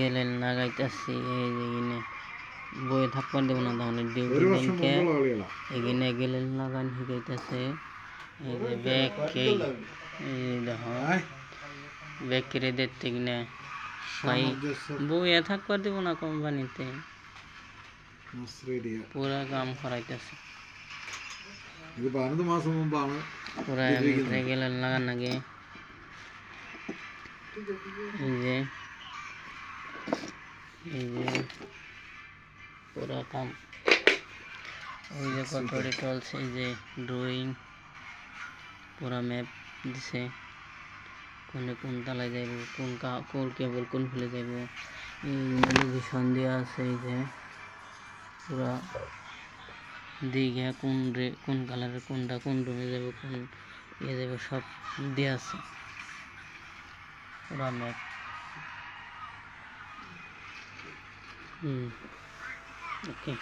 গেলেন লাগাইতেছি এই যে এখানে বইয়ে থাকবার দেবো না তাহলে ডিউটি দিনকে এখানে গেলেন লাগান শিখাইতেছে এই যে ব্যাগকে এই দেখো ব্যাগ কেড়ে দেখতে কিনা ভাই বইয়ে থাকবার দেবো না কোম্পানিতে পুরা কাম করাইতেছে পুরা এমনি গেলেন লাগান নাকি এই যে পুরা কাম ওই যে কত চলছে এই যে ড্রয়িং পুরা ম্যাপ দিছে কোন তালায় যাইব কোন কেবল কোন ফেলে যাইব নেভিগেশন দেওয়া আছে এই যে পুরা দিকে কোন কালারের কোনটা কোন রুমে যাব কোন যাব সব দেওয়া আছে পুরা ম্যাপ ওকে